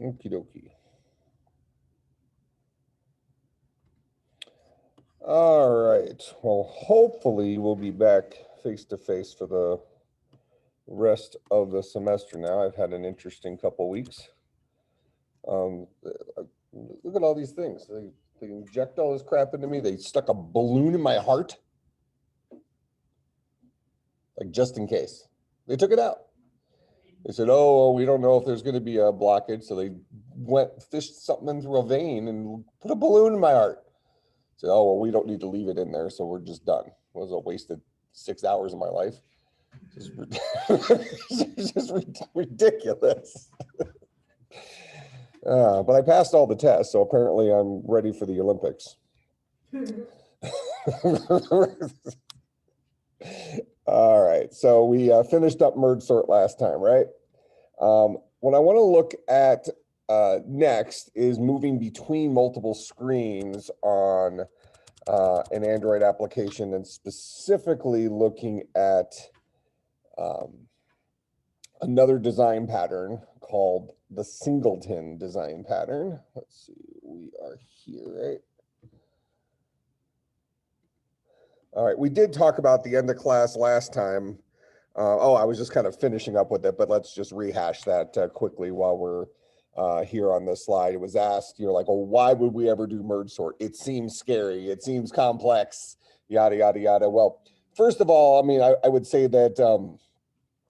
Okie dokie. All right. Well, hopefully we'll be back face to face for the rest of the semester now. I've had an interesting couple weeks. Um, Look at all these things. They inject all this crap into me. They stuck a balloon in my heart, like just in case. They took it out. They said, "Oh, well, we don't know if there's going to be a blockage," so they fished something in through a vein and put a balloon in my heart. Said, "Oh, well, we don't need to leave it in there, so we're just done." It was a wasted 6 hours of my life. Just, it's just ridiculous. But I passed all the tests, so apparently I'm ready for the Olympics. All right, so we finished up merge sort last time, right? What I want to look at next is moving between multiple screens on an Android application, and specifically looking at another design pattern called the Singleton Design pattern. Let's see, we are here, right? All right, we did talk about the end of class last time. I was just kind of finishing up with it, but let's just rehash that quickly while we're here on this slide. It was asked, like, well, why would we ever do merge sort? It seems scary. It seems complex, yada, yada, yada. Well, first of all, I mean, I would say that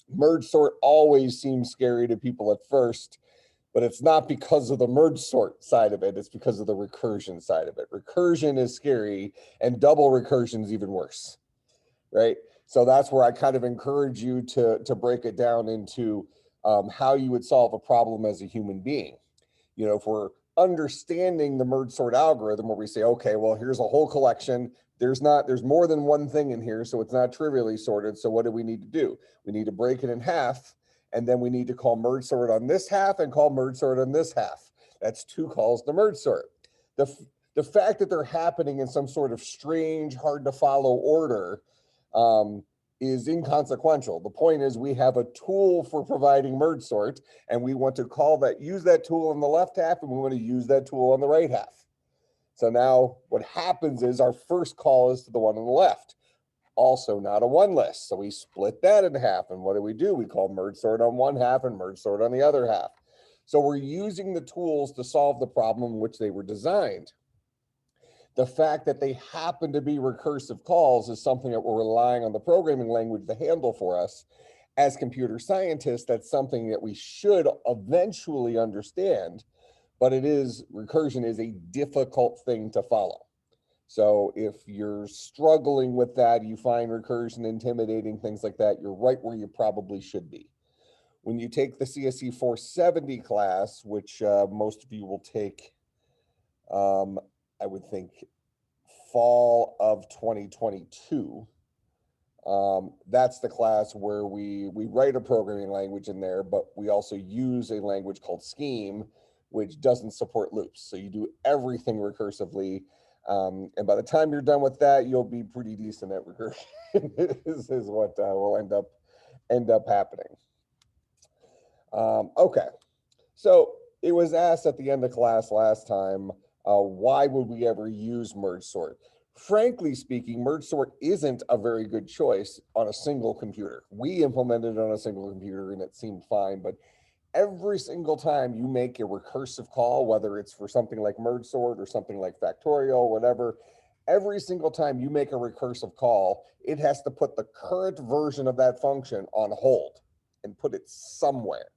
merge sort always seems scary to people at first, but it's not because of the merge sort side of it. It's because of the recursion side of it. Recursion is scary, and double recursion is even worse, right? So that's where I kind of encourage you to break it down into how you would solve a problem as a human being. If we're understanding the merge sort algorithm, where we say, okay, well, here's a whole collection. There's more than one thing in here, so it's not trivially sorted. So what do we need to do? We need to break it in half, and then we need to call merge sort on this half and call merge sort on this half. That's 2 calls to merge sort. The fact that they're happening in some sort of strange, hard to follow order is inconsequential. The point is, we have a tool for providing merge sort, and we want to use that tool on the left half, and we want to use that tool on the right half. So now what happens is our first call is to the one on the left. Also not a one list. So we split that in half. And what do? We call merge sort on one half and merge sort on the other half. So we're using the tools to solve the problem in which they were designed. The fact that they happen to be recursive calls is something that we're relying on the programming language to handle for us. As computer scientists, that's something that we should eventually understand, but recursion is a difficult thing to follow. So if you're struggling with that, you find recursion intimidating, things like that, you're right where you probably should be. When you take the CSC250 class, which most of you will take, I would think, fall of 2022. That's the class where we write a programming language in there, but we also use a language called Scheme, which doesn't support loops. So you do everything recursively. And by the time you're done with that, you'll be pretty decent at recursion. is what will end up happening. Okay, so it was asked at the end of class last time, why would we ever use merge sort? Frankly speaking, merge sort isn't a very good choice on a single computer. We implemented it on a single computer and it seemed fine, but every single time you make a recursive call, whether it's for something like merge sort or something like factorial, whatever, every single time you make a recursive call, it has to put the current version of that function on hold and put it somewhere.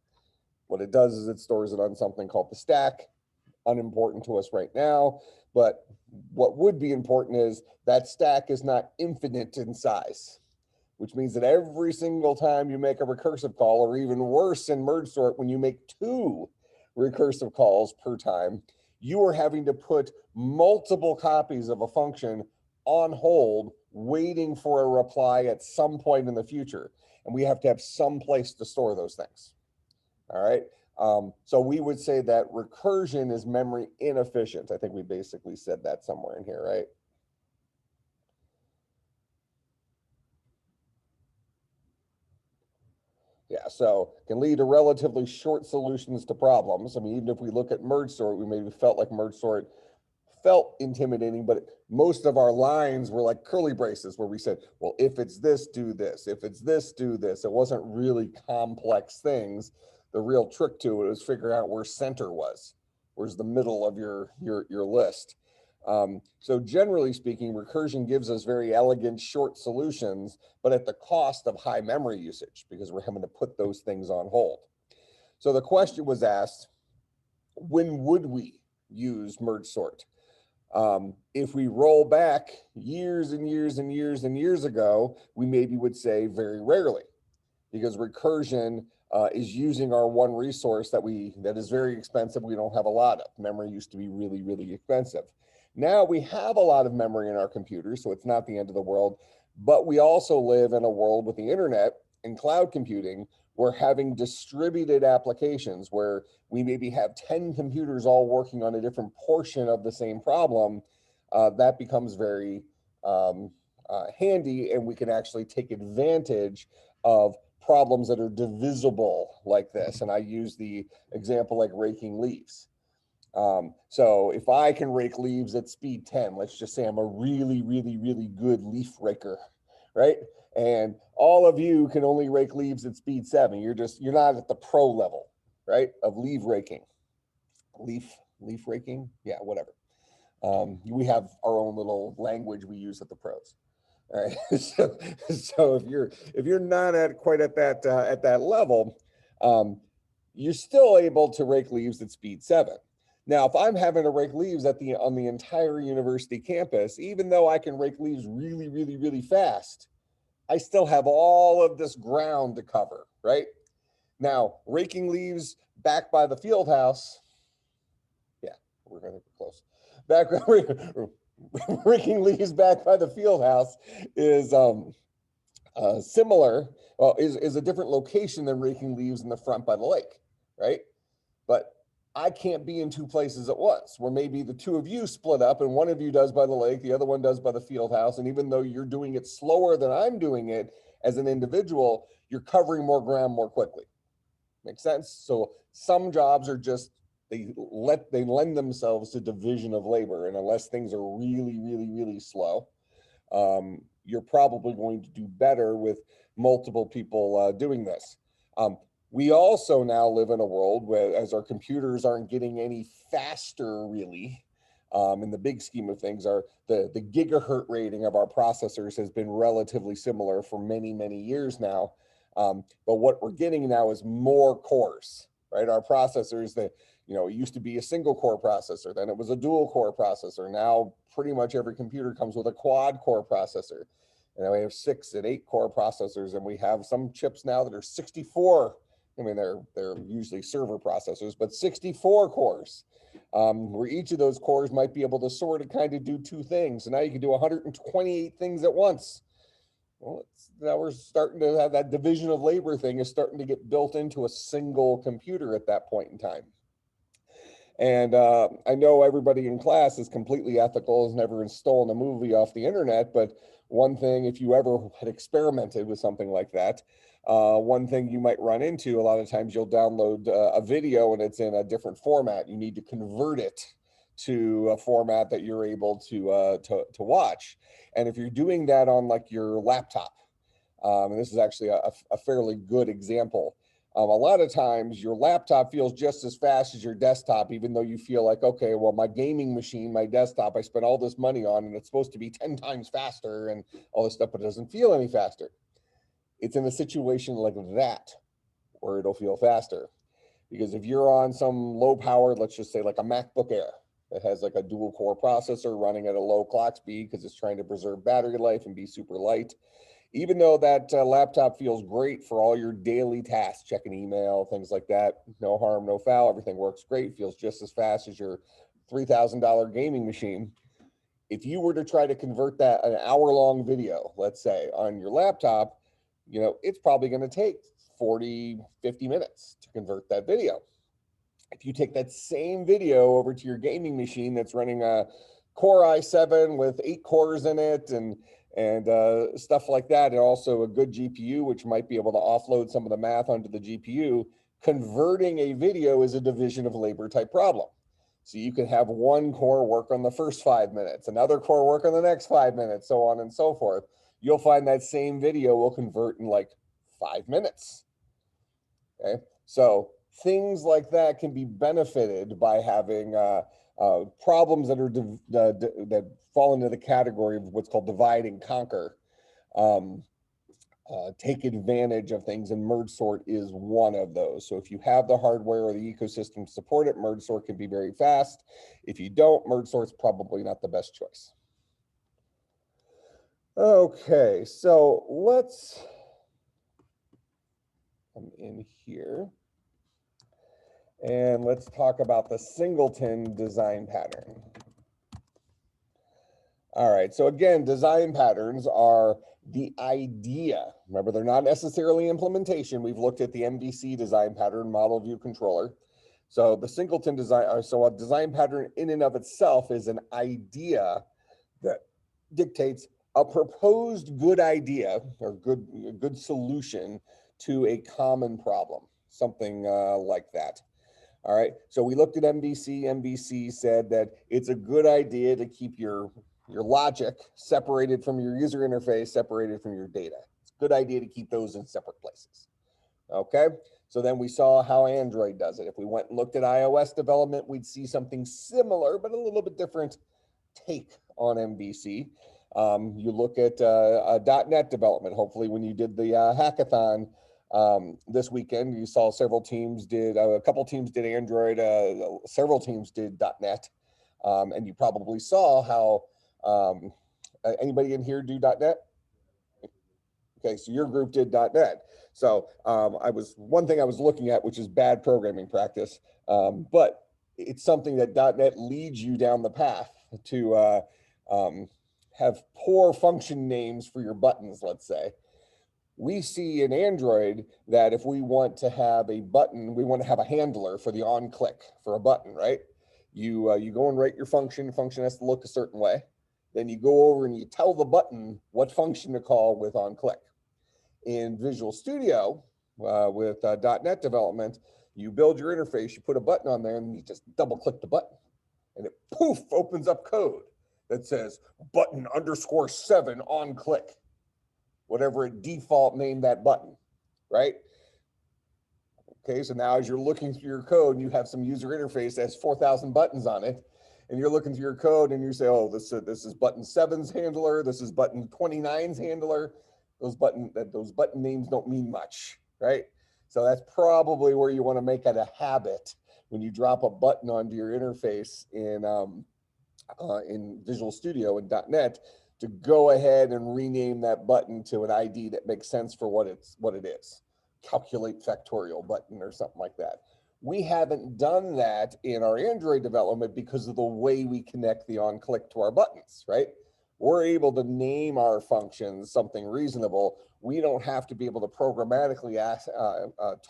What it does is it stores it on something called the stack. Unimportant to us right now, but what would be important is that stack is not infinite in size, which means that every single time you make a recursive call, or even worse in merge sort, when you make 2 recursive calls per time, you are having to put multiple copies of a function on hold, waiting for a reply at some point in the future. And we have to have some place to store those things. All right. So we would say that recursion is memory inefficient. I think we basically said that somewhere in here, right? Yeah, So can lead to relatively short solutions to problems. I mean, even if we look at merge sort, we maybe felt like merge sort felt intimidating, but most of our lines were like curly braces where we said, well, if it's this, do this. If it's this, do this. It wasn't really complex things. The real trick to it was figuring out where center was. Where's the middle of your list? So generally speaking, recursion gives us very elegant short solutions, but at the cost of high memory usage because we're having to put those things on hold. So the question was asked, when would we use merge sort? If we roll back years and years and years and years ago, we maybe would say very rarely, because recursion is using our one resource that is very expensive. We don't have a lot of. Memory used to be really, really expensive. Now we have a lot of memory in our computers, so it's not the end of the world, but we also live in a world with the internet and cloud computing. We're having distributed applications where we maybe have 10 computers all working on a different portion of the same problem. That becomes very handy, and we can actually take advantage of problems that are divisible like this. And I use the example like raking leaves. So if I can rake leaves at speed 10, let's just say I'm a really, really, really good leaf raker, right? And all of you can only rake leaves at speed 7. You're not at the pro level, right, of leaf raking. Leaf raking, yeah, whatever. We have our own little language we use at the pros. All right. So if you're not quite at that level, you're still able to rake leaves at speed 7. Now, if I'm having to rake leaves on the entire university campus, even though I can rake leaves really, really, really fast, I still have all of this ground to cover, right? Now, raking leaves back by the field house, yeah, we're going to be close. Raking leaves back by the field house is similar, well, is a different location than raking leaves in the front by the lake, right? But I can't be in two places at once, where maybe the two of you split up and one of you does by the lake, the other one does by the field house. And even though you're doing it slower than I'm doing it as an individual, you're covering more ground more quickly. Make sense? So some jobs are just, they lend themselves to division of labor. And unless things are really, really, really slow, you're probably going to do better with multiple people doing this. We also now live in a world where, as our computers aren't getting any faster, really, in the big scheme of things, the gigahertz rating of our processors has been relatively similar for many, many years now. But what we're getting now is more cores, right? Our processors, it used to be a single core processor, then it was a dual core processor. Now pretty much every computer comes with a quad core processor. And then we have 6 and 8 core processors, and we have some chips now that are 64. I mean, they're usually server processors, but 64 cores, where each of those cores might be able to sort of kind of do 2 things. So now you can do 128 things at once. Well, now we're starting to have that division of labor thing is starting to get built into a single computer at that point in time. And I know everybody in class is completely ethical, has never stolen a movie off the internet, but one thing, if you ever had experimented with something like that, one thing you might run into, a lot of times you'll download a video and it's in a different format. You need to convert it to a format that you're able to watch. And if you're doing that on like your laptop, and this is actually a fairly good example, a lot of times your laptop feels just as fast as your desktop, even though you feel like, okay, well, my gaming machine, my desktop, I spent all this money on, and it's supposed to be 10 times faster and all this stuff, but it doesn't feel any faster. It's in a situation like that where it'll feel faster. Because if you're on some low power, let's just say like a MacBook Air that has like a dual core processor running at a low clock speed because it's trying to preserve battery life and be super light, even though that laptop feels great for all your daily tasks, checking email, things like that, no harm, no foul, everything works great, feels just as fast as your $3,000 gaming machine. If you were to try to convert that an hour-long video, let's say, on your laptop, it's probably going to take 40, 50 minutes to convert that video. If you take that same video over to your gaming machine that's running a Core i7 with 8 cores in it and and stuff like that. And also a good GPU, which might be able to offload some of the math onto the GPU. Converting a video is a division of labor type problem. So you can have one core work on the first 5 minutes, another core work on the next 5 minutes, so on and so forth. You'll find that same video will convert in like 5 minutes. Okay, so things like that can be benefited by having problems that are that fall into the category of what's called divide and conquer. Take advantage of things, and merge sort is one of those. So if you have the hardware or the ecosystem to support it, merge sort can be very fast. If you don't, merge sort's probably not the best choice. Okay, so let's come in here and let's talk about the Singleton design pattern. All right, so again, design patterns are the idea. Remember, they're not necessarily implementation. We've looked at the MVC design pattern, model view controller. So the Singleton design, so a design pattern in and of itself is an idea that dictates a proposed good idea or good solution to a common problem, something like that. All right, so we looked at MVC. MVC said that it's a good idea to keep your logic separated from your user interface, separated from your data. It's a good idea to keep those in separate places. Okay, so then we saw how Android does it. If we went and looked at iOS development, we'd see something similar, but a little bit different take on MVC. You look at .NET development. Hopefully when you did the hackathon this weekend, you saw several teams did, a couple teams did Android, several teams did .NET, and you probably saw how, anybody in here do .NET? Okay, so your group did .NET. So one thing I was looking at, which is bad programming practice, but it's something that .NET leads you down the path to have poor function names for your buttons, let's say. We see in Android that if we want to have a button, we want to have a handler for the on click for a button, right? You go and write your function. The function has to look a certain way. Then you go over and you tell the button what function to call with on click. In Visual Studio, with .NET development, you build your interface, you put a button on there, and you just double click the button, and it poof opens up code that says button _7 on click, whatever it default named that button, right? Okay, so now as you're looking through your code and you have some user interface that has 4,000 buttons on it, and you're looking through your code and you say, oh, this is button 7's handler, this is button 29's handler. Those button names don't mean much, right? So that's probably where you want to make it a habit when you drop a button onto your interface in Visual Studio and .NET to go ahead and rename that button to an ID that makes sense for what it is. Calculate factorial button or something like that. We haven't done that in our Android development because of the way we connect the on click to our buttons, right? We're able to name our functions something reasonable. We don't have to be able to programmatically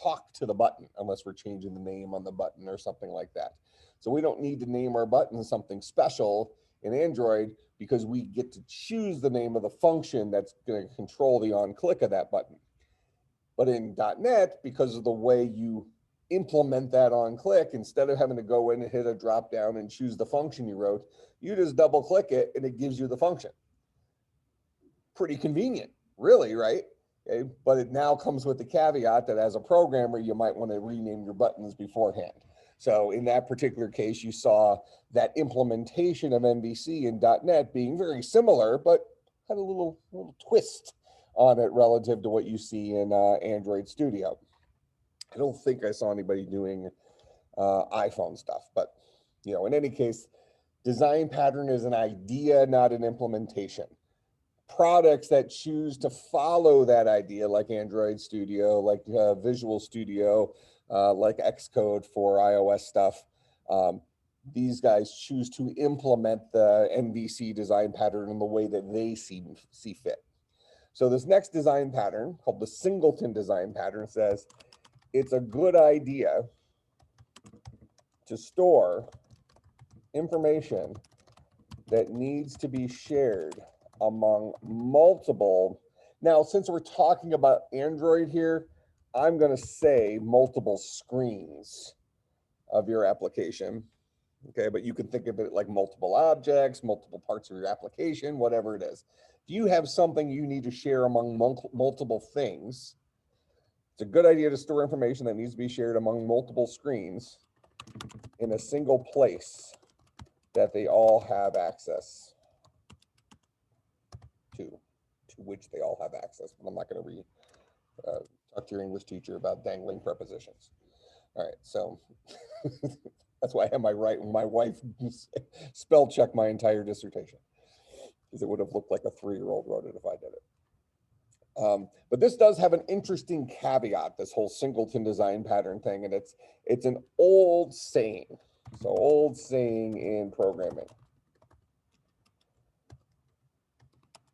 talk to the button unless we're changing the name on the button or something like that. So we don't need to name our buttons something special in Android because we get to choose the name of the function that's going to control the on click of that button. But in .NET, because of the way you implement that on click, instead of having to go in and hit a drop down and choose the function you wrote, you just double click it and it gives you the function. Pretty convenient, really, right? Okay, but it now comes with the caveat that as a programmer, you might want to rename your buttons beforehand. So in that particular case, you saw that implementation of MVC in .NET being very similar, but had a little twist on it relative to what you see in Android Studio. I don't think I saw anybody doing iPhone stuff, but in any case, design pattern is an idea, not an implementation. Products that choose to follow that idea, like Android Studio, like Visual Studio, like Xcode for iOS stuff, these guys choose to implement the MVC design pattern in the way that they see fit. So this next design pattern, called the Singleton design pattern, says it's a good idea to store information that needs to be shared among multiple. Now, since we're talking about Android here, I'm going to say multiple screens of your application. Okay, but you can think of it like multiple objects, multiple parts of your application, whatever it is. If you have something you need to share among multiple things, it's a good idea to store information that needs to be shared among multiple screens in a single place that they all have access to which they all have access. But I'm not going to talk to your English teacher about dangling prepositions. All right, so that's why I have my wife spell check my entire dissertation, because it would have looked like a 3-year-old wrote it if I did it. But this does have an interesting caveat, this whole Singleton design pattern thing, and it's an old saying. So old saying in programming.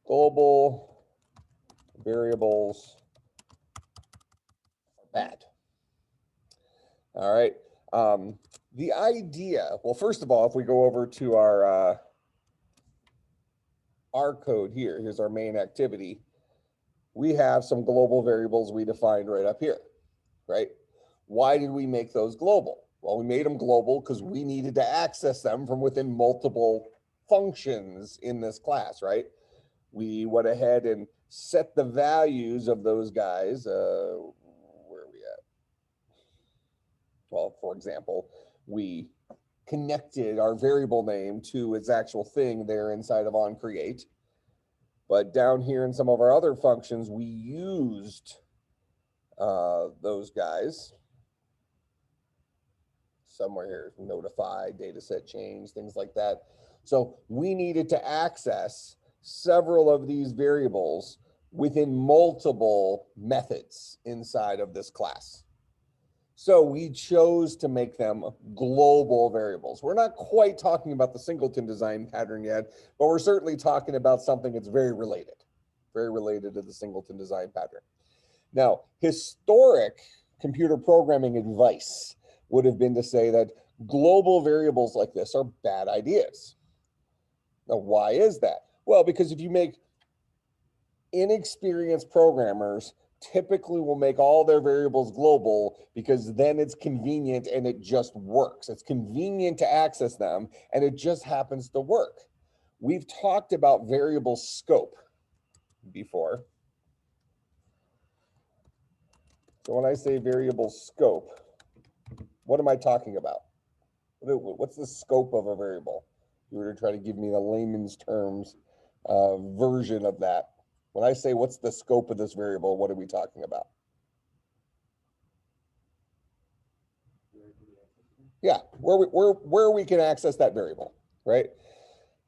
Global variables are bad. All right. The idea, well, first of all, if we go over to our code here, here's our main activity. We have some global variables we defined right up here, right? Why did we make those global? Well, we made them global because we needed to access them from within multiple functions in this class, right? We went ahead and set the values of those guys. Where are we at? Well, for example, we connected our variable name to its actual thing there inside of onCreate. But down here in some of our other functions, we used those guys. Somewhere here, notify, data set change, things like that. So we needed to access several of these variables within multiple methods inside of this class. So we chose to make them global variables. We're not quite talking about the Singleton design pattern yet, but we're certainly talking about something that's very related to the Singleton design pattern. Now, historic computer programming advice would have been to say that global variables like this are bad ideas. Now, why is that? Well, because if you make inexperienced programmers typically will make all their variables global because then it's convenient and it just works. It's convenient to access them and it just happens to work. We've talked about variable scope before. So when I say variable scope, what am I talking about? What's the scope of a variable? If you were to try to give me the layman's terms version of that. When I say what's the scope of this variable, what are we talking about? Yeah, where we can access that variable, right?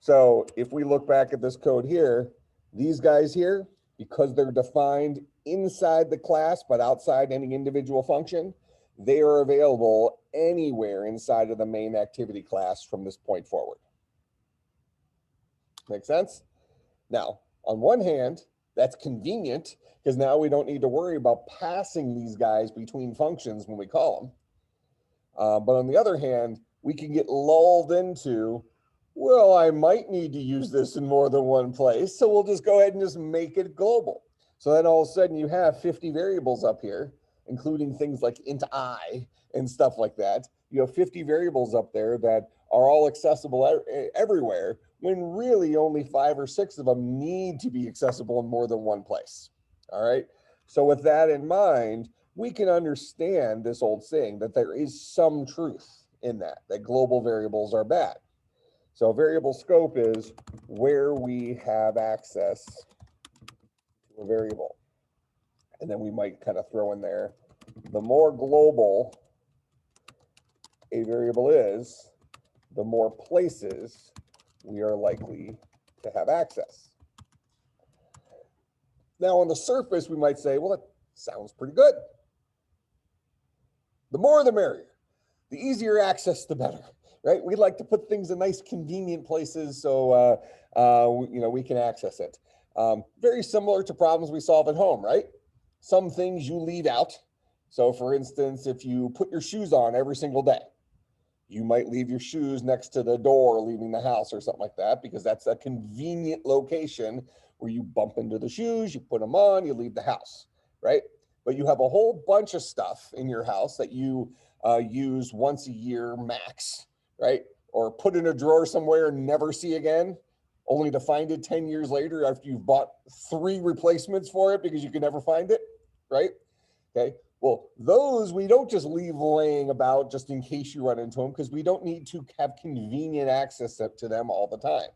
So if we look back at this code here, these guys here, because they're defined inside the class but outside any individual function, they are available anywhere inside of the main activity class from this point forward. Make sense? Now, on one hand, that's convenient because now we don't need to worry about passing these guys between functions when we call them. But on the other hand, we can get lulled into, well, I might need to use this in more than one place, so we'll just go ahead and just make it global. So then all of a sudden you have 50 variables up here, including things like int I and stuff like that. You have 50 variables up there that are all accessible everywhere, when really only 5 or 6 of them need to be accessible in more than one place. All right. So with that in mind, we can understand this old saying that there is some truth in that global variables are bad. So variable scope is where we have access to a variable. And then we might kind of throw in there, the more global a variable is, the more places we are likely to have access. Now on the surface, we might say, well, that sounds pretty good. The more the merrier. The easier access, the better, right? We like to put things in nice, convenient places so we can access it. Very similar to problems we solve at home, right? Some things you leave out. So for instance, if you put your shoes on every single day, You might leave your shoes next to the door leaving the house or something like that, because that's a convenient location where you bump into the shoes, you put them on, you leave the house, right? But you have a whole bunch of stuff in your house that you use once a year max, right? Or put in a drawer somewhere and never see again, only to find it 10 years later after you've bought 3 replacements for it because you can never find it, right? Okay. Well, those we don't just leave laying about just in case you run into them, because we don't need to have convenient access to them all the time.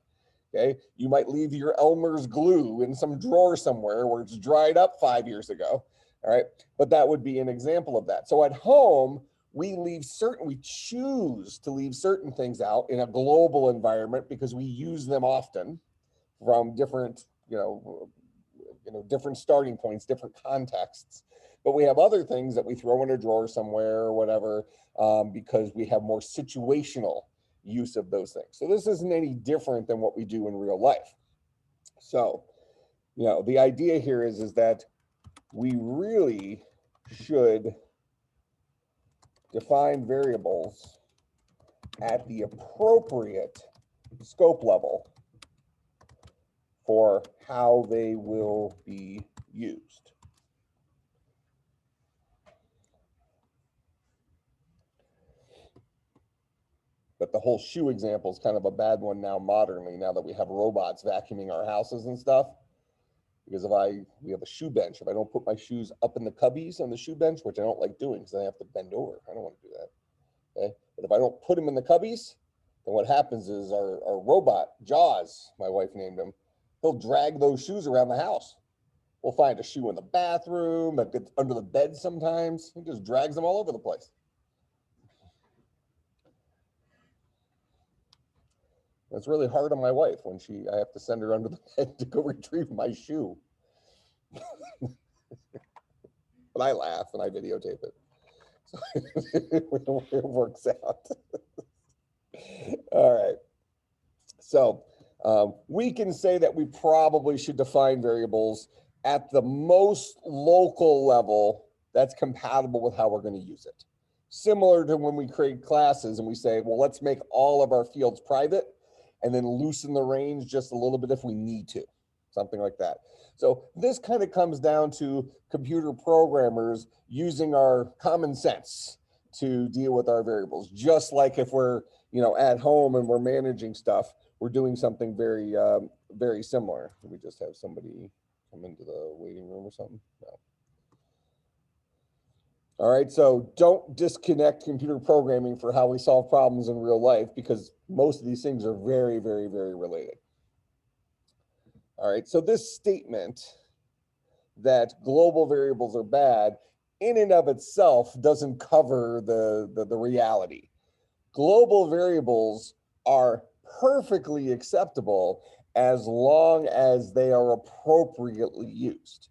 Okay. You might leave your Elmer's glue in some drawer somewhere where it's dried up 5 years ago. All right. But that would be an example of that. So at home, we choose to leave certain things out in a global environment because we use them often from different, different starting points, different contexts. But we have other things that we throw in a drawer somewhere or whatever, because we have more situational use of those things. So this isn't any different than what we do in real life. So, the idea here is that we really should define variables at the appropriate scope level for how they will be used. But the whole shoe example is kind of a bad one now modernly, now that we have robots vacuuming our houses and stuff. Because we have a shoe bench, if I don't put my shoes up in the cubbies on the shoe bench, which I don't like doing because I have to bend over. I don't want to do that. Okay. But if I don't put them in the cubbies, then what happens is our robot, Jaws, my wife named him, he'll drag those shoes around the house. We'll find a shoe in the bathroom, that gets under the bed sometimes. He just drags them all over the place. It's really hard on my wife when I have to send her under the bed to go retrieve my shoe. But I laugh and I videotape it. So it works out. All right. So we can say that we probably should define variables at the most local level that's compatible with how we're going to use it. Similar to when we create classes and we say, well, let's make all of our fields private and then loosen the range just a little bit if we need to, something like that. So this kind of comes down to computer programmers using our common sense to deal with our variables. Just like if we're, at home and we're managing stuff, we're doing something very, very similar. Did we just have somebody come into the waiting room or something? No. All right, so don't disconnect computer programming for how we solve problems in real life, because most of these things are very, very, very related. All right, so this statement that global variables are bad in and of itself doesn't cover the reality. Global variables are perfectly acceptable as long as they are appropriately used.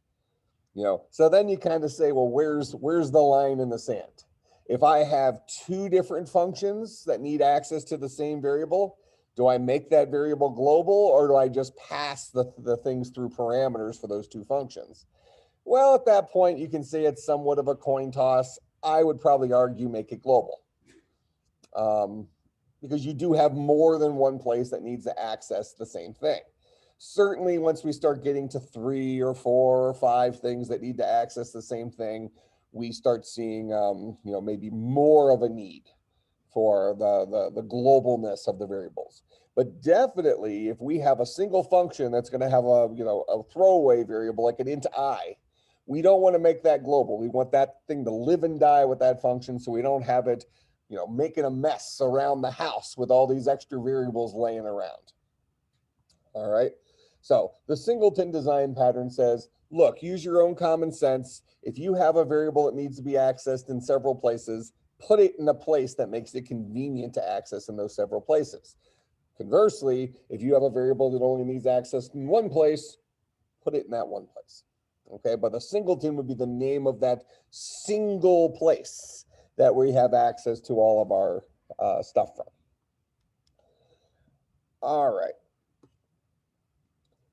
So then you kind of say, well, where's the line in the sand? If I have 2 different functions that need access to the same variable, do I make that variable global, or do I just pass the things through parameters for those 2 functions? Well, at that point, you can say it's somewhat of a coin toss. I would probably argue make it global, because you do have more than one place that needs to access the same thing. Certainly, once we start getting to 3 or 4 or 5 things that need to access the same thing, we start seeing, maybe more of a need for the globalness of the variables. But definitely, if we have a single function that's going to have a throwaway variable like an int I, we don't want to make that global. We want that thing to live and die with that function, so we don't have it, making a mess around the house with all these extra variables laying around. All right. So the Singleton design pattern says, look, use your own common sense. If you have a variable that needs to be accessed in several places, put it in a place that makes it convenient to access in those several places. Conversely, if you have a variable that only needs access in one place, put it in that one place. Okay, but the singleton would be the name of that single place that we have access to all of our stuff from. All right.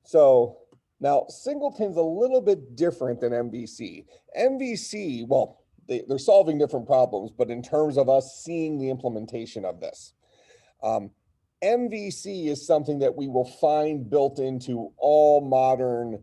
So now Singleton's a little bit different than MVC. MVC, well, they're solving different problems, but in terms of us seeing the implementation of this. MVC is something that we will find built into all modern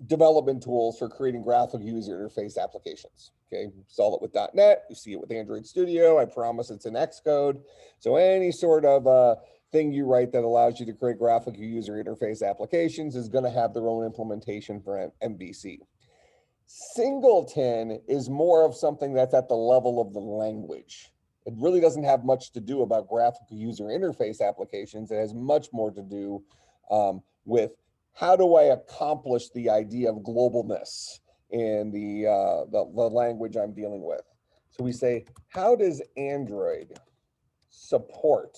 development tools for creating graphic user interface applications. Okay, you saw it with .NET, you see it with Android Studio. I promise it's in Xcode. So any sort of thing you write that allows you to create graphic user interface applications is going to have their own implementation for MVC. Singleton is more of something that's at the level of the language. It really doesn't have much to do about graphical user interface applications. It has much more to do with how do I accomplish the idea of globalness in the language I'm dealing with. So we say, how does Android support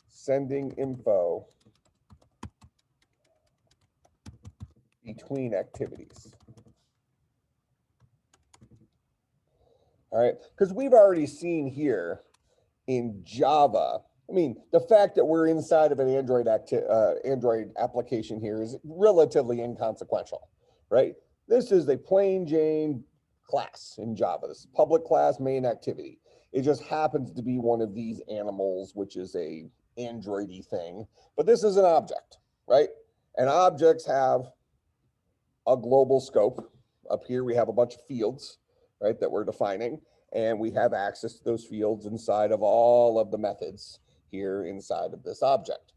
sending info between activities? All right, because we've already seen here in Java, I mean, the fact that we're inside of an Android application here is relatively inconsequential, right? This is a plain Jane class in Java. This is public class main activity. It just happens to be one of these animals, which is a Android-y thing, but this is an object, right? And objects have a global scope. Up here, we have a bunch of fields, right, that we're defining, and we have access to those fields inside of all of the methods here inside of this object.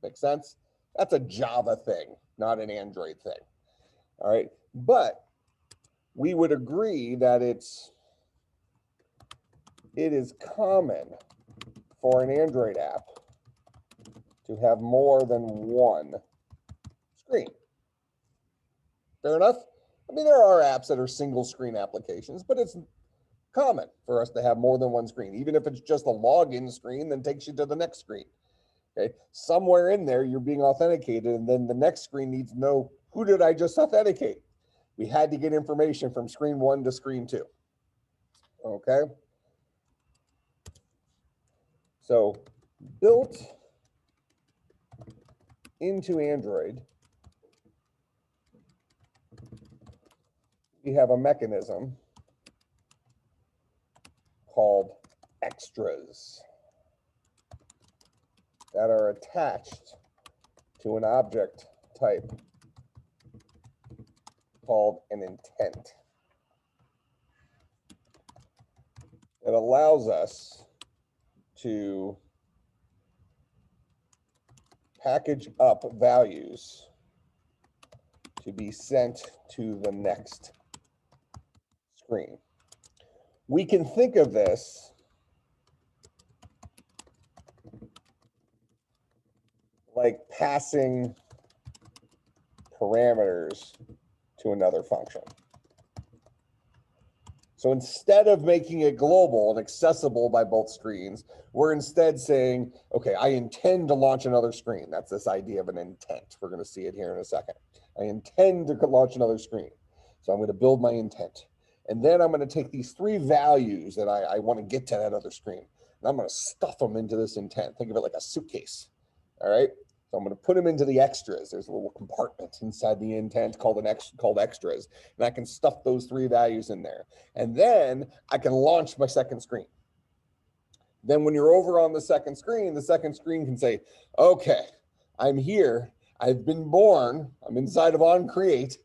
Make sense? That's a Java thing, not an Android thing. All right, but we would agree that it is common for an Android app to have more than one screen. Fair enough? I mean, there are apps that are single screen applications, but it's common for us to have more than one screen. Even if it's just a login screen, then takes you to the next screen. Okay, somewhere in there, you're being authenticated, and then the next screen needs to know, who did I just authenticate? We had to get information from screen 1 to screen 2. Okay. So built into Android, we have a mechanism called extras that are attached to an object type called an intent. It allows us to package up values to be sent to the next screen. We can think of this like passing parameters to another function. So instead of making it global and accessible by both screens, we're instead saying, okay, I intend to launch another screen. That's this idea of an intent. We're going to see it here in a second. I intend to launch another screen. So I'm going to build my intent. And then I'm going to take these 3 values that I want to get to that other screen, and I'm going to stuff them into this intent. Think of it like a suitcase. All right. So I'm going to put them into the extras. There's a little compartment inside the intent called extras, and I can stuff those 3 values in there. And then I can launch my second screen. Then when you're over on the second screen can say, okay, I'm here. I've been born. I'm inside of onCreate.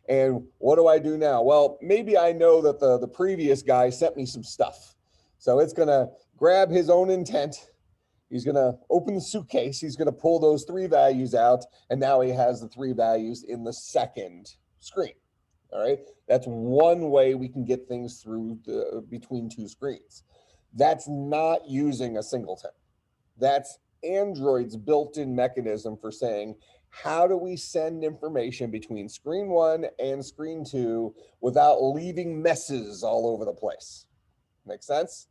And what do I do now? Well, maybe I know that the previous guy sent me some stuff. So it's going to grab his own intent. He's going to open the suitcase. He's going to pull those 3 values out. And now he has the 3 values in the second screen. All right. That's one way we can get things through between 2 screens. That's not using a singleton. That's Android's built-in mechanism for saying, how do we send information between screen 1 and screen 2 without leaving messes all over the place? Make sense?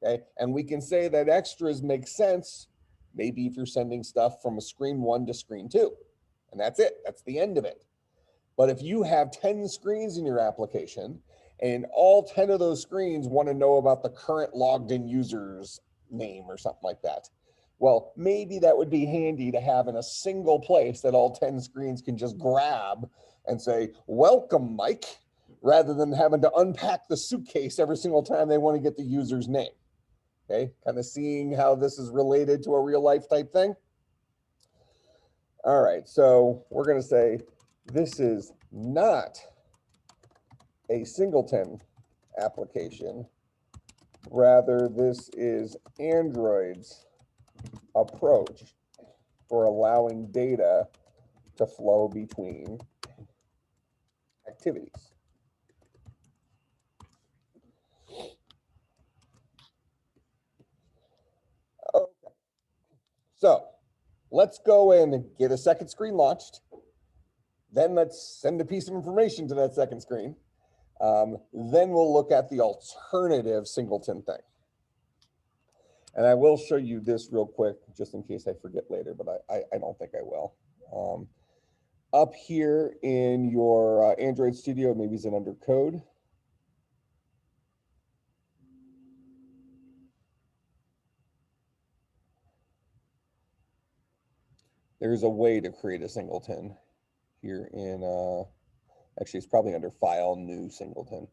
Okay, and we can say that extras make sense maybe if you're sending stuff from a screen 1 to screen 2, and that's it. That's the end of it. But if you have 10 screens in your application and all 10 of those screens want to know about the current logged in user's name or something like that, well, maybe that would be handy to have in a single place that all 10 screens can just grab and say, welcome, Mike. rather than having to unpack the suitcase every single time they want to get the user's name. Okay, kind of seeing how this is related to a real life type thing. All right, so we're going to say this is not a Singleton application. Rather, this is Android's approach for allowing data to flow between activities. Okay, so let's go and get a second screen launched. Then let's send a piece of information to that second screen. Then we'll look at the alternative Singleton thing. And I will show you this real quick, just in case I forget later, but I don't think I will. Up here in your Android Studio, maybe it's under code. There's a way to create a Singleton here in, actually it's probably under File, New Singleton.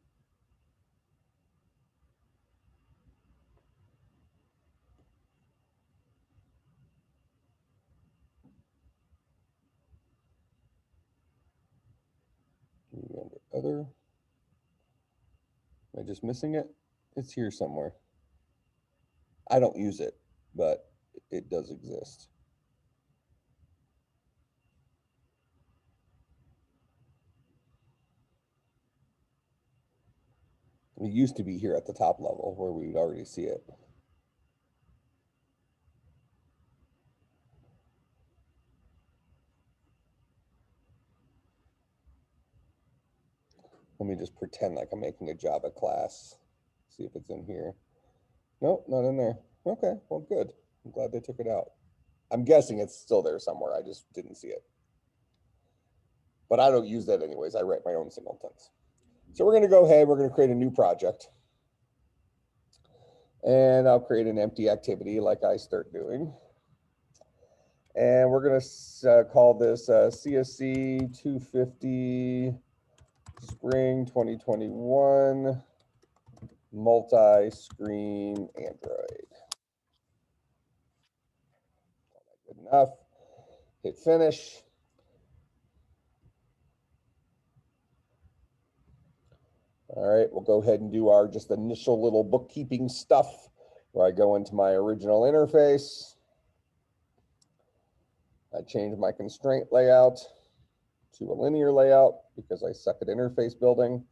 Under Other. Am I just missing it? It's here somewhere. I don't use it, but it does exist. It used to be here at the top level where we would already see it. Let me just pretend like I'm making a Java class. See if it's in here. Nope, not in there. Okay, well, good. I'm glad they took it out. I'm guessing it's still there somewhere. I just didn't see it. But I don't use that anyways. I write my own singletons. So we're going to go ahead. We're going to create a new project. And I'll create an empty activity like I start doing. And we're going to call this CSC250 Spring 2021 Multiscreen Android. Good enough. Hit finish. All right, we'll go ahead and do our just initial little bookkeeping stuff where I go into my original interface. I change my constraint layout to a linear layout because I suck at interface building.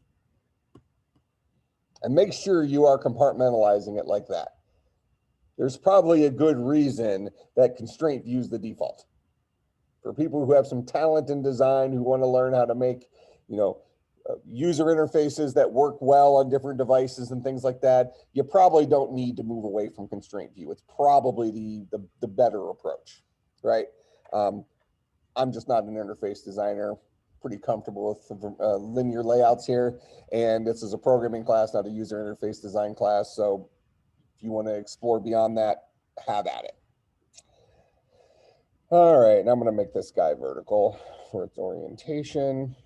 And make sure you are compartmentalizing it like that. There's probably a good reason that constraint view is the default. For people who have some talent in design, who want to learn how to make, user interfaces that work well on different devices and things like that, you probably don't need to move away from constraint view. It's probably the better approach, right? I'm just not an interface designer, pretty comfortable with linear layouts here. And this is a programming class, not a user interface design class. So if you want to explore beyond that, have at it. All right, and I'm going to make this guy vertical for its orientation.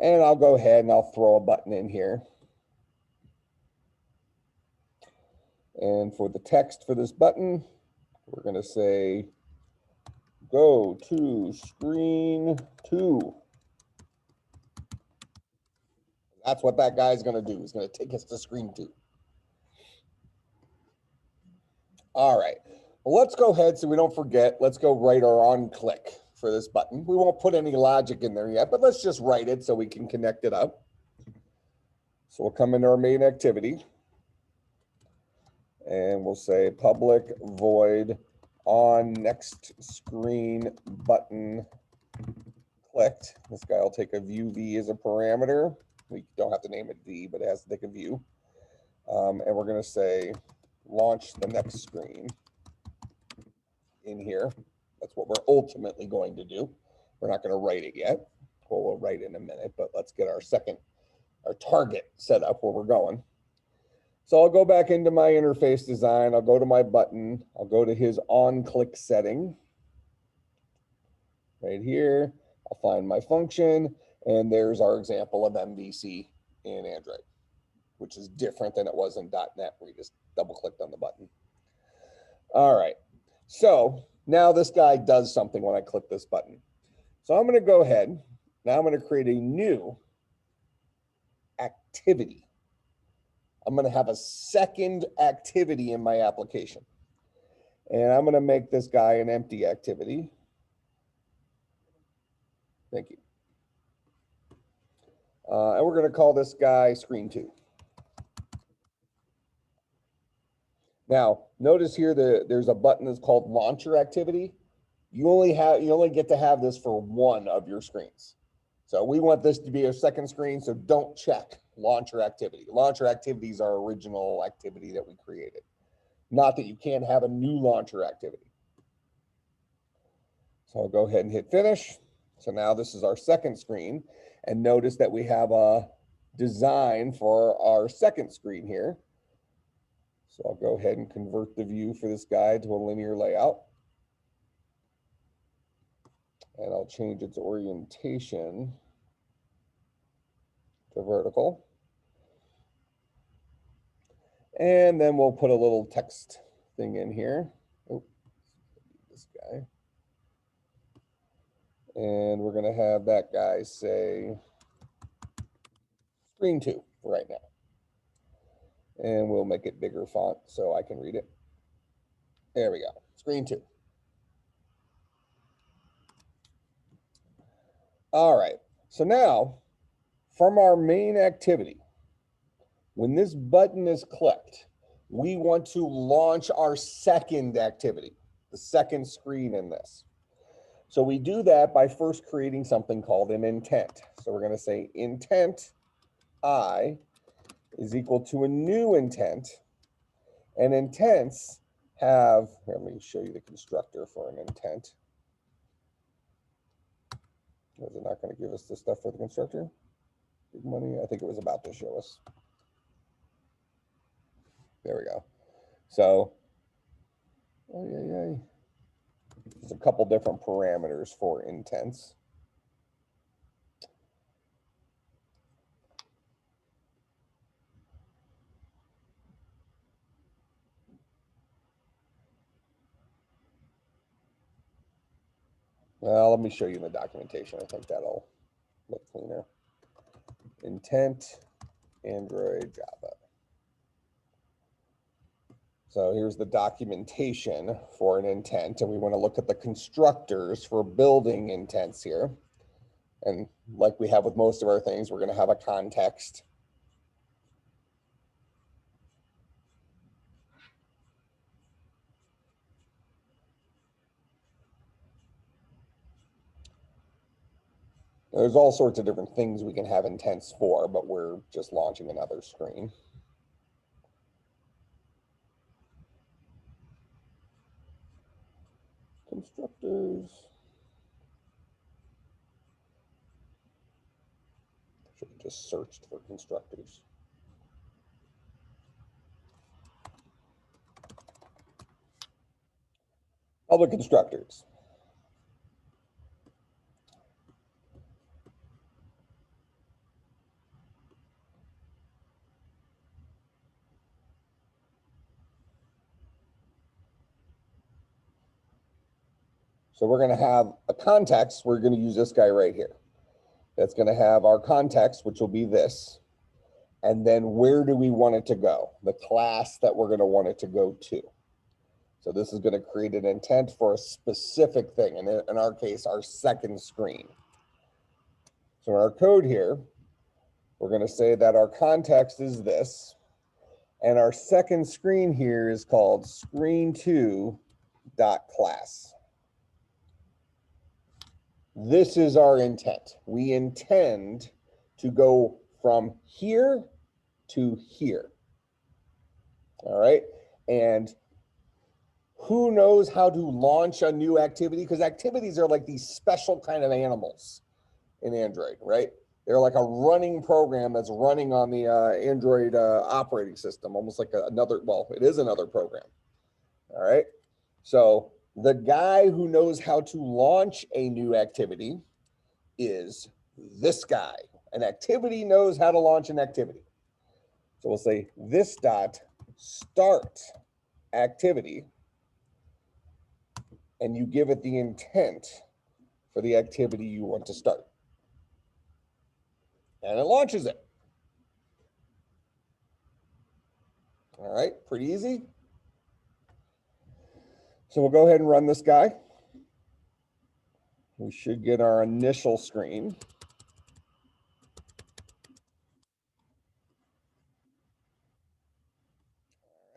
And I'll go ahead and I'll throw a button in here. And for the text for this button, we're going to say, go to screen 2. That's what that guy's going to do. He's going to take us to screen 2. All right, well, let's go ahead so we don't forget. Let's go write our on click for this button. We won't put any logic in there yet, but let's just write it so we can connect it up. So we'll come into our main activity and we'll say public void on next screen button clicked. This guy will take a view v as a parameter. We don't have to name it v, but it has to take a view. And we're going to say launch the next screen in here. That's what we're ultimately going to do. We're not going to write it yet. Well, we'll write it in a minute, but let's get our target set up where we're going. So I'll go back into my interface design. I'll go to my button. I'll go to his on click setting right here. I'll find my function, and there's our example of MVC in Android, which is different than it was in .NET, where you just double clicked on the button. All right, so now this guy does something when I click this button. So I'm going to go ahead, now I'm going to create a new activity. I'm going to have a second activity in my application. And I'm going to make this guy an empty activity. Thank you. And we're going to call this guy screen 2. Now, notice here that there's a button that's called launcher activity. You only get to have this for one of your screens. So we want this to be a second screen, so don't check launcher activity. Launcher activity is our original activity that we created. Not that you can't have a new launcher activity. So I'll go ahead and hit finish. So now this is our second screen, and notice that we have a design for our second screen here. So I'll go ahead and convert the view for this guy to a linear layout. And I'll change its orientation to vertical. And then we'll put a little text thing in here. Oh, this guy. And we're going to have that guy say screen 2 right now. And we'll make it bigger font so I can read it. There we go, screen 2. All right, so now from our main activity, when this button is clicked, we want to launch our second activity, the second screen in this. So we do that by first creating something called an intent. So we're going to say intent I is equal to a new intent, and intents have, let me show you the constructor for an intent. Was it not going to give us the stuff for the constructor? Big money, I think it was about to show us. There we go. So, there's a couple different parameters for intents. Well, let me show you in the documentation. I think that'll look cleaner. Intent, Android, Java. So here's the documentation for an intent, and we want to look at the constructors for building intents here. And like we have with most of our things, we're going to have a context. There's all sorts of different things we can have intents for, but we're just launching another screen. Constructors. Should have just searched for constructors. Public constructors. So we're going to have a context. We're going to use this guy right here. That's going to have our context, which will be this. And then where do we want it to go? The class that we're going to want it to go to. So this is going to create an intent for a specific thing. And in our case, our second screen. So in our code here, we're going to say that our context is this. And our second screen here is called screen2.class. This is our intent. We intend to go from here to here. All right. And who knows how to launch a new activity? Because activities are like these special kind of animals in Android, right? They're like a running program that's running on the Android operating system, almost like another, well, it is another program. All right. So the guy who knows how to launch a new activity is this guy. An activity knows how to launch an activity. So we'll say this dot start activity, and you give it the intent for the activity you want to start. And it launches it. All right, pretty easy. So we'll go ahead and run this guy. We should get our initial screen.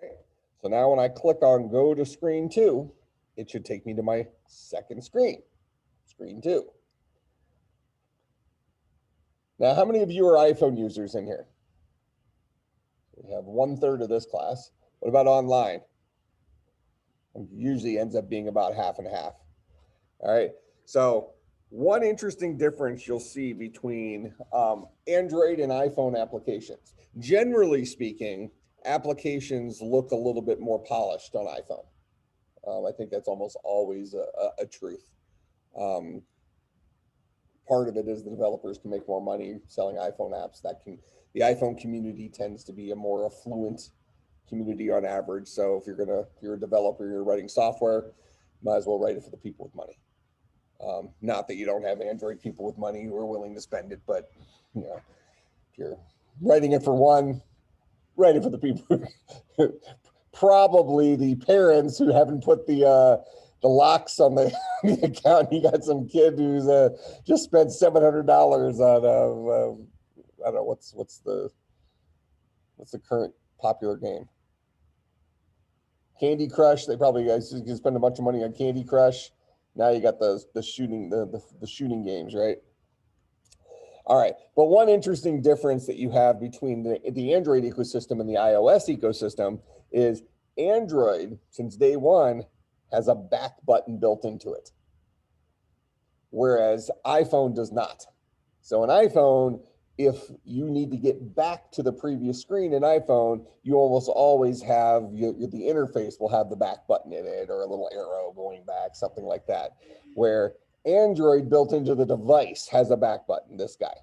All right. So now when I click on go to screen 2, it should take me to my second screen, screen 2. Now, how many of you are iPhone users in here? We have 1/3 of this class. What about online? It usually ends up being about half and half. All right. So one interesting difference you'll see between Android and iPhone applications. Generally speaking, applications look a little bit more polished on iPhone. I think that's almost always a truth. Part of it is the developers can make more money selling iPhone apps. The iPhone community tends to be a more affluent community on average. So if you're a developer, you're writing software, might as well write it for the people with money. Not that you don't have Android people with money who are willing to spend it, but if you're writing it for one, write it for the people. Probably the parents who haven't put the locks on the account. You got some kid who's just spent $700 on I don't know what's the current popular game. Candy Crush. They probably guys can spend a bunch of money on Candy Crush. Now you got the shooting games, right? All right, but one interesting difference that you have between the Android ecosystem and the iOS ecosystem is Android, since day one, has a back button built into it, whereas iPhone does not. So an iPhone, if you need to get back to the previous screen in iPhone, you almost always have the interface will have the back button in it or a little arrow going back, something like that. Where Android built into the device has a back button, this guy,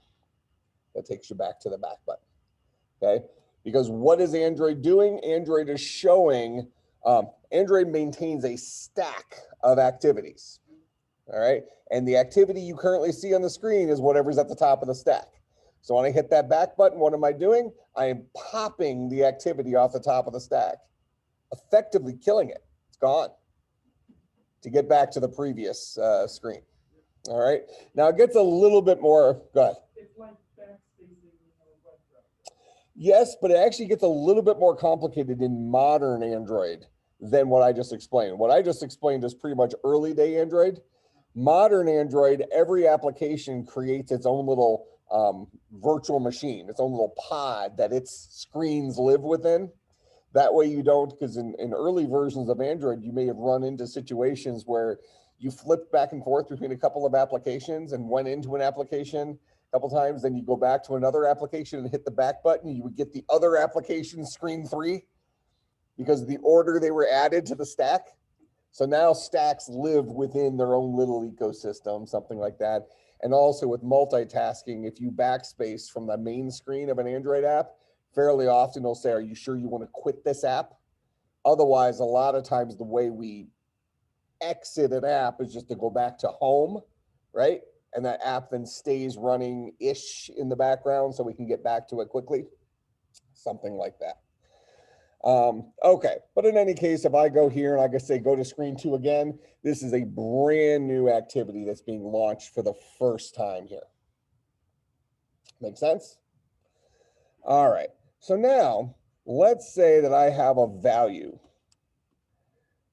that takes you back to the back button, okay? Because what is Android doing? Android is showing, Android maintains a stack of activities, all right? And the activity you currently see on the screen is whatever's at the top of the stack. So when I hit that back button, what am I doing? I am popping the activity off the top of the stack, effectively killing it. It's gone to get back to the previous screen. All right. Now it gets a little bit more, go ahead. It's like backspacing web browser. Yes, but it actually gets a little bit more complicated in modern Android than what I just explained. What I just explained is pretty much early day Android. Modern Android, every application creates its own little virtual machine, its own little pod that its screens live within. That way you don't, because in early versions of Android, you may have run into situations where you flipped back and forth between a couple of applications and went into an application a couple times, then you go back to another application and hit the back button, you would get the other application screen 3 because of the order they were added to the stack. So now stacks live within their own little ecosystem, something like that. And also with multitasking, if you backspace from the main screen of an Android app, fairly often they'll say, are you sure you want to quit this app? Otherwise, a lot of times the way we exit an app is just to go back to home, right? And that app then stays running-ish in the background so we can get back to it quickly, something like that. Okay, but in any case, if I go here and I say go to screen 2 again, this is a brand new activity that's being launched for the first time here. Make sense? All right, so now let's say that I have a value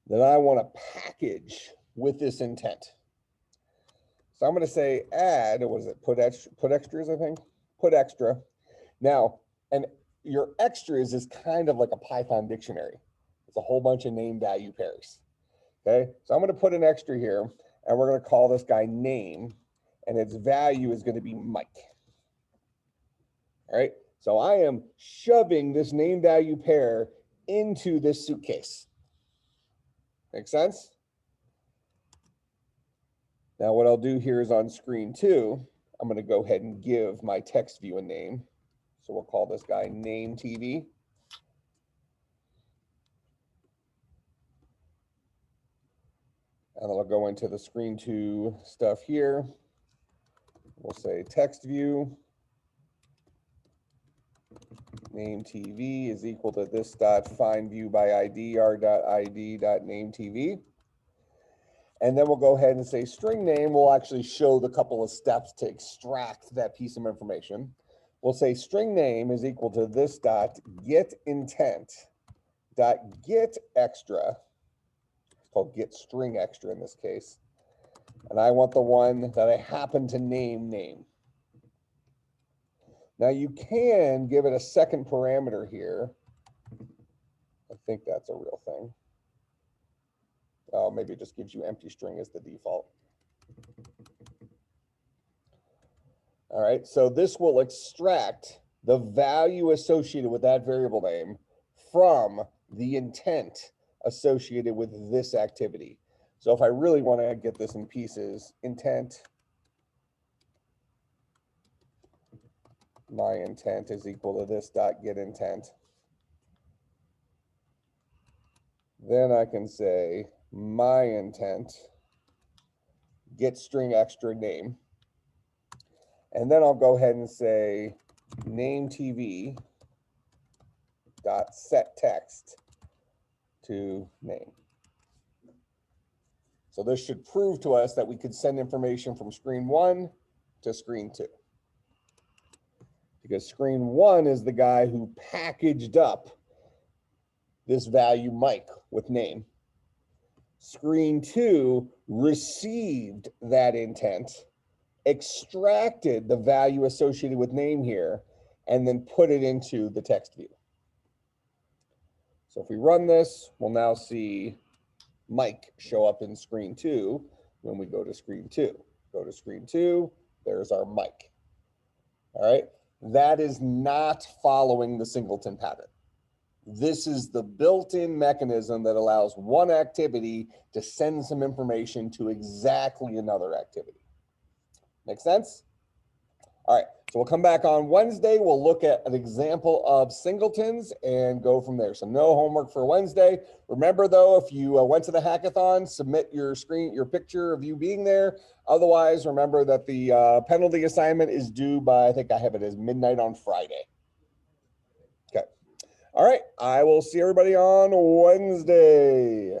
that I want to package with this intent. So I'm going to say add, what is it, put extras, I think? Put extra. Now, and your extras is kind of like a Python dictionary. It's a whole bunch of name value pairs. Okay, so I'm going to put an extra here, and we're going to call this guy name, and its value is going to be Mike. All right, so I am shoving this name value pair into this suitcase. Make sense? Now what I'll do here is on screen 2, I'm going to go ahead and give my text view a name. So we'll call this guy name TV. And I'll go into the screen 2 stuff here. We'll say text view name TV is equal to this dot find view by ID r.id.name TV. And then we'll go ahead and say string name. We'll actually show the couple of steps to extract that piece of information. We'll say string name is equal to this dot get intent dot get extra. It's called get string extra in this case. And I want the one that I happen to name name. Now you can give it a second parameter here. I think that's a real thing. Oh, maybe it just gives you empty string as the default. All right, so this will extract the value associated with that variable name from the intent associated with this activity. So if I really want to get this in pieces, intent, my intent is equal to this dot get intent. Then I can say my intent get string extra name. And then I'll go ahead and say name TV dot set text to name. So this should prove to us that we could send information from screen 1 to screen 2. Because screen 1 is the guy who packaged up this value Mike with name. Screen 2 received that intent, extracted the value associated with name here, and then put it into the text view. So if we run this, we'll now see Mike show up in screen 2 when we go to screen 2. Go to screen 2, there's our Mike. All right, that is not following the singleton pattern. This is the built-in mechanism that allows one activity to send some information to exactly another activity. Make sense? All right, so we'll come back on Wednesday. We'll look at an example of singletons and go from there. So no homework for Wednesday. Remember though, if you went to the hackathon, submit your picture of you being there. Otherwise, remember that the penalty assignment is due by, I think I have it as midnight on Friday. Okay. All right, I will see everybody on Wednesday.